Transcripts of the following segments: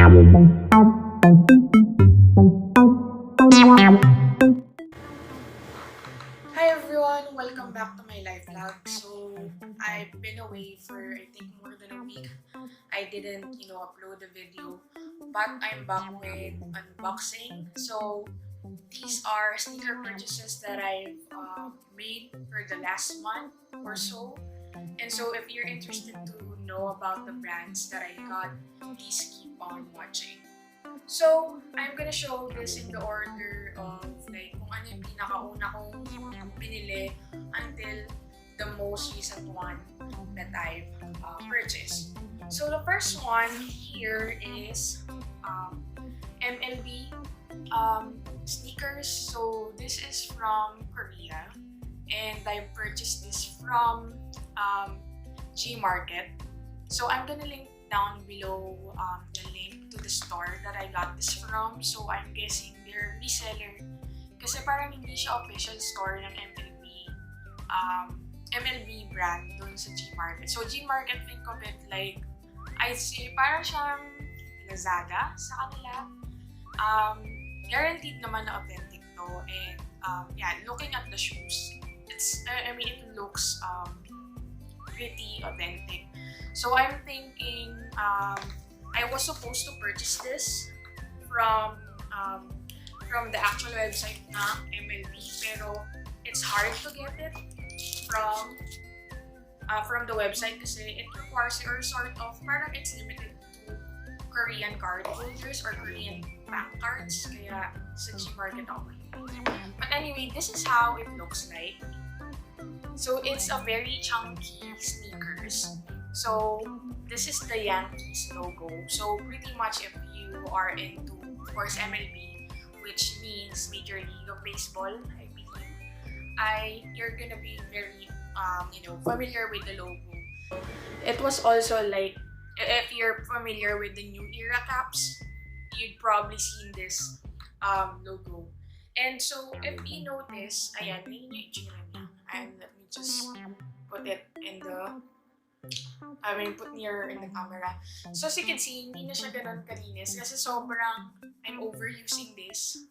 Hi everyone! Welcome back to my live vlog. So, I've been away for I think more than a week. I didn't, upload the video. But I'm back with unboxing. So, these are sneaker purchases that I've made for the last month or so. And so, if you're interested to know about the brands that I got, please keep on watching. So, I'm gonna show this in the order of like kung ano yung pinakauna kong pinili until the most recent one that I've purchased. So, the first one here is MLB sneakers. So, this is from Korea and I purchased this from G Market. So, I'm gonna link down below the link to the store that I got this from. So I'm guessing they're reseller kasi parang hindi siya official store ng MLB brand dun sa G Market. So G Market, think of it like, I'd say parang siyang Lazada sa kanila. Guaranteed naman na authentic to, and yeah, looking at the shoes, it looks pretty authentic. So I'm thinking I was supposed to purchase this from the actual website ng MLB, pero it's hard to get it from the website kasi it requires or sort of parang it's limited to Korean card holders or Korean bank cards, kaya sa G Market ako. But anyway, this is how it looks like. So it's a very chunky sneakers. So this is the Yankees logo. So pretty much if you are into, of course, MLB, which means Major League of Baseball, I believe, you're gonna be very familiar with the logo. It was also like, if you're familiar with the New Era caps, you'd probably seen this logo. And so if you notice, ayan, yun yung itsura niya. And let me just put it in the put near in the camera. So as you can see, hindi na siya ganun kalinis kasi sobrang I'm overusing this.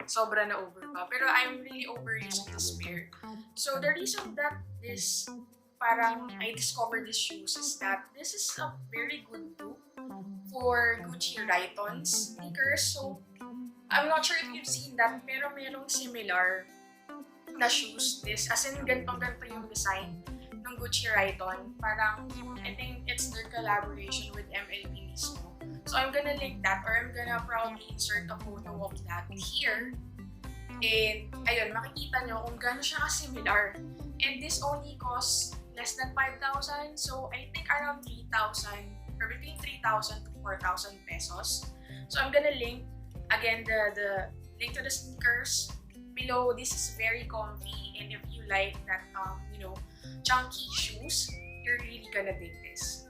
Sobra na over pa. Pero I'm really overusing this pair. So the reason that this parang I discovered these shoes is that this is a very good dupe for Gucci Raytons sneakers. So I'm not sure if you've seen that, pero merong similar na shoes. This, as in ganito yung design ng Gucci Rayton. Parang, I think it's their collaboration with MLB mismo. So I'm gonna link that, or I'm gonna probably insert a photo of that here. And ayun, makikita nyo kung gaano siya ka-similar. And this only costs less than 5,000. So I think around 3,000 or between 3,000 to 4,000 pesos. So I'm gonna link again the link to the sneakers below. This is very comfy, and if you like that chunky shoes, you're really gonna dig this.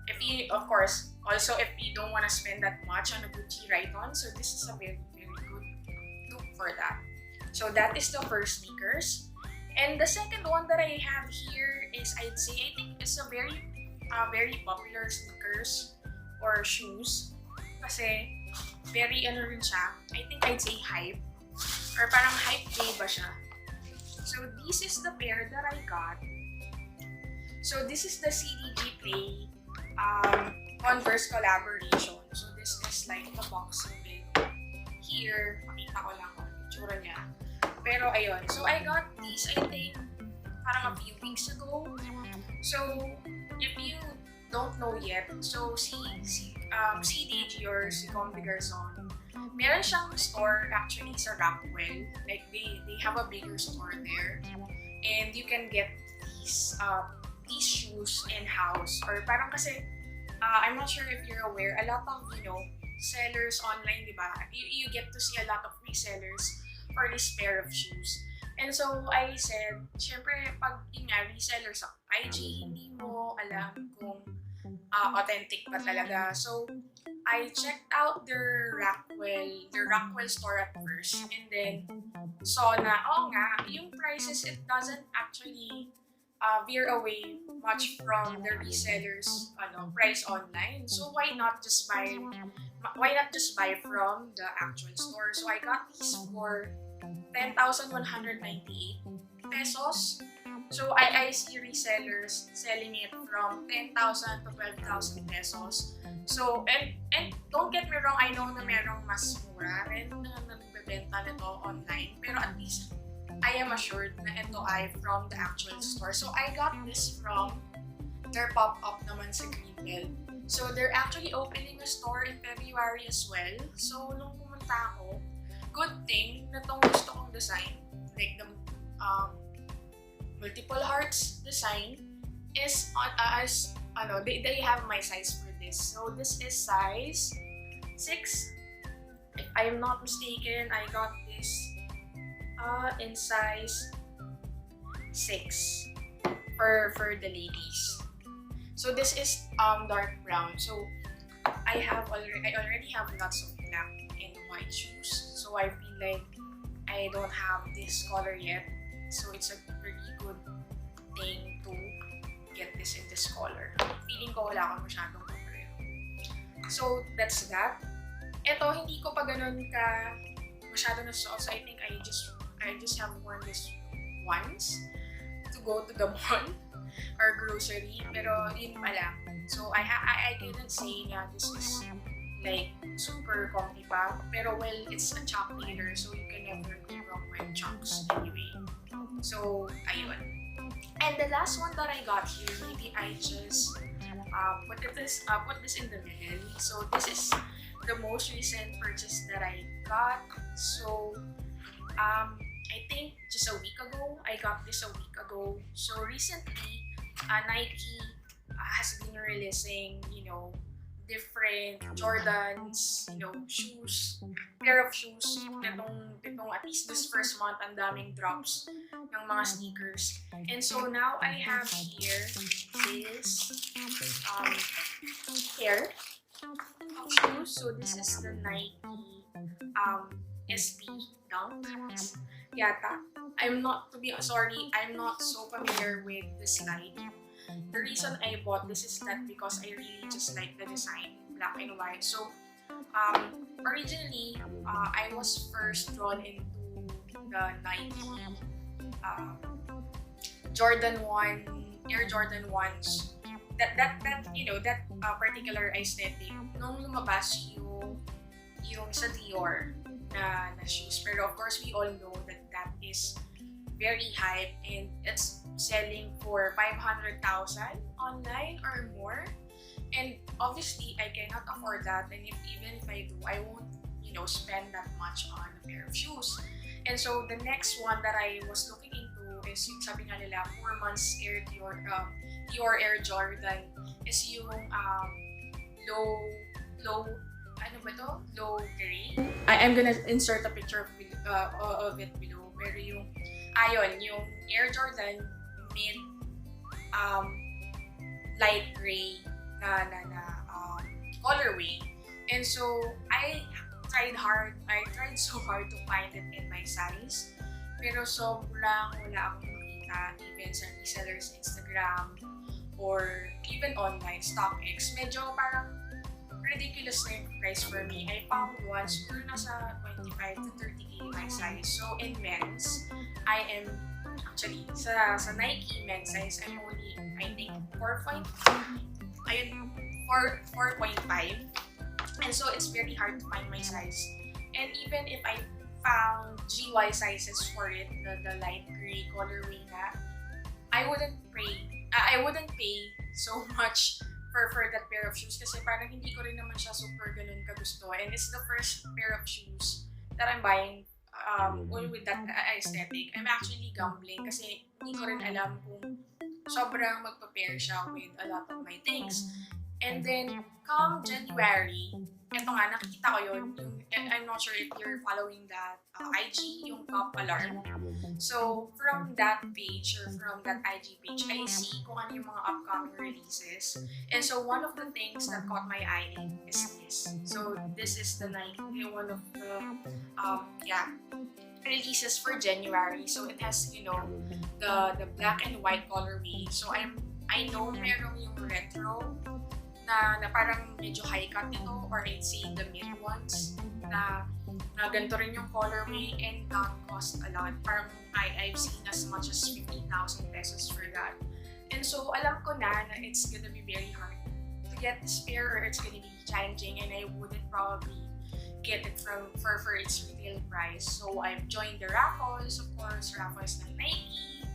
If you, of course, also if you don't want to spend that much on a Gucci Rayton, so this is a very, very good dupe for that. So that is the first sneakers. And the second one that I have here is, I think it's a very popular sneakers or shoes kasi very rin siya. I think I'd say hype, or parang hype day ba siya. So this is the pair that I got. So this is the CDG Play Converse collaboration. So this is like the box of it. Here, makita ko lang kung itsura niya. Pero ayun, so I got these I think parang a few weeks ago. So if you don't know yet, so CDG or si Combi Garzon, meron siyang store actually sa Rockwell. Like they have a bigger store there, and you can get these shoes in-house, or parang kasi I'm not sure if you're aware, a lot of sellers online, di ba? You get to see a lot of resellers for this pair of shoes. And so I said, syempre pag reseller sa IG, hindi mo alam kung authentic pa talaga. So I checked out their Rockwell store at first, and then saw na, yung prices, it doesn't actually veer away much from the resellers price online. So why not just buy why not just buy from the actual store? So I got these for 10,198 pesos. So I see resellers selling it from 10,000 to 12,000 pesos. So, and don't get me wrong, I know na merong mas mura. Meron na nagbebenta nito online. Pero at least, I am assured na ito ay from the actual store. So, I got this from their pop-up naman sa Greenbelt. So, they're actually opening a store in February as well. So, nung pumunta ako, good thing na itong gusto kong design, like the multiple hearts design, is they have my size for this. So this is size 6. If I am not mistaken, I got this in size 6 for the ladies. So this is dark brown. So I already have lots of black and white shoes. So I feel like I don't have this color yet. So it's a pretty good thing to get this in this color. Feeling ko wala akong masyadong pareho. So that's that. Ito, hindi ko pa ganun ka masyado na suot. So I think I just have worn this once to go to the mall or grocery. Pero yun pa lang. So I couldn't say na this is like super comfy pa. Pero well, it's a chunk leader, so you can never go wrong with chunks anyway. So, ayun. And the last one that I got here, maybe I just put this in the middle. So this is the most recent purchase that I got. So I think just a week ago, I got this a week ago. So recently, Nike has been releasing, different Jordans, shoes, pair of shoes. Itong at least this first month, ang daming drops ng mga sneakers. And so now I have here this pair of shoes. So this is the Nike SB Dunk yata. I'm not so familiar with the slide. The reason I bought this is that because I really just like the design, black and white. So originally, I was first drawn into the Nike Jordan 1, Air Jordan 1s. That particular aesthetic. Nung lumabas yung sa Dior na shoes. Pero of course, we all know that is very hype and it's selling for 500,000 online or more. And obviously, I cannot afford that. And even if I do, I won't, spend that much on a pair of shoes. And so the next one that I was looking into is yung sabi nga nila, 4 months Dior Air Jordan is yung low gray. I'm gonna insert a picture of it below. Pero yung Air Jordan mid light gray na colorway. And so I tried so hard to find it in my size. Pero sobrang wala akong makita even sa resellers Instagram or even online, StockX. Medyo parang ridiculous na yung price for me. I found one, siguro nasa 25 to 30k my size. So in men's, I am actually sa Nike men's size, I'm only, I think, 4.5. And so it's very hard to find my size. And even if I found GY sizes for it, the light gray colorway na, I wouldn't pay so much for that pair of shoes kasi parang hindi ko rin naman siya super ganun kagusto. And it's the first pair of shoes that I'm buying with that aesthetic. I'm actually gambling kasi hindi ko rin alam kung sobrang magpa-pair siya with a lot of my things. And then, come January, eto nga, nakikita ko yun. I'm not sure if you're following that IG, yung Pop Alarm. So, from that page or from that IG page, I see kung ano yung mga upcoming releases. And so, one of the things that caught my eye is this. So, this is the Nike, one of the, releases for January. So, it has, the black and white colorway. So, I know merong yung retro na parang medyo high cut ito, or I'd say the mid ones na ganito rin yung colorway, and that cost a lot. Parang I've seen as much as 15,000 pesos for that. And so alam ko na it's gonna be very hard to get this pair, or it's gonna be challenging, and I wouldn't probably get it for its retail price. So I've joined the raffles, of course, raffles ng Nike,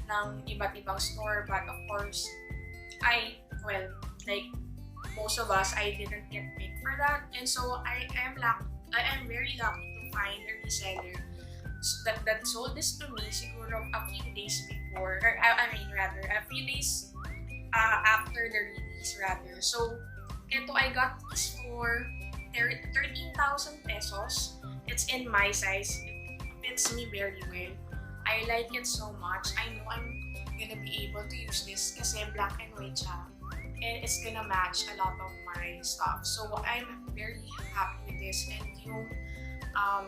ng iba't ibang store, but of course, like most of us, I didn't get picked for that, and so I am very lucky to find a reseller that sold this to me siguro a few days before, or a few days after the release rather. So ito, I got this for 13,000 pesos. It's in my size. It fits me very well. I like it so much. I know I'm gonna be able to use this kasi black and white siya. And it's gonna match a lot of my stuff. So I'm very happy with this. And yung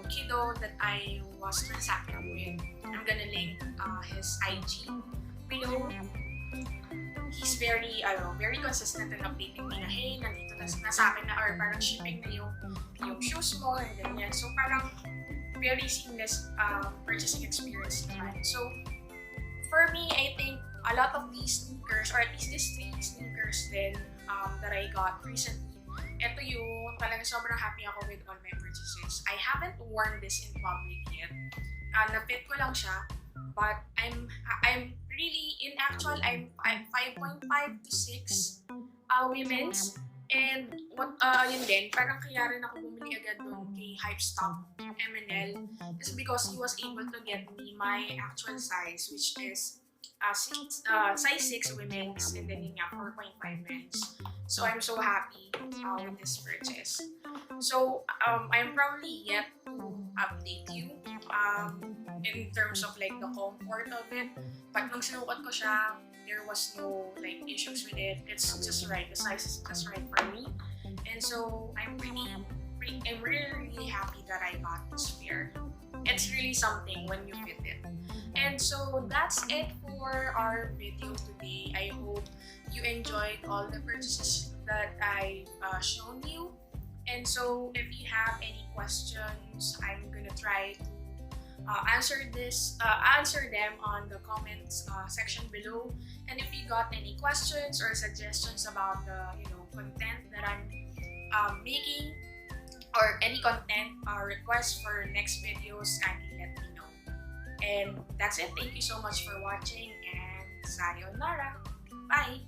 kiddo that I was transacting with, I'm gonna link his IG below. He's very consistent in updating me na, hey, nandito na sa akin na, or parang shipping na yung shoes mo, and ganyan. So parang very seamless purchasing experience naman. So for me, I think a lot of these sneakers, or at least these 3 sneakers then that I got recently, ito yung talagang sobrang happy ako with all my purchases. I haven't worn this in public yet. Na-fit ko lang siya, but I'm really, in actual, I'm 5.5 to 6 women's. And yun din, parang kaya rin ako bumili agad doon kay Hypestock MNL is because he was able to get me my actual size, which is size 6 women's, and then yun nga, 4.5 men's. So I'm so happy with this purchase. So I'm probably yet to update you in terms of like the comfort of it. But nung sinukat ko siya, there was no like issues with it. It's just right. The size is just right for me. And so I'm really happy that I got this pair. It's really something when you fit it. And so that's it for our video today. I hope you enjoyed all the purchases that I've shown you. And so if you have any questions, I'm gonna try to answer them on the comments section below. And if you got any questions or suggestions about the content that I'm making, or any content requests for next videos, kindly let me know. And that's it. Thank you so much for watching, and sayonara. Bye!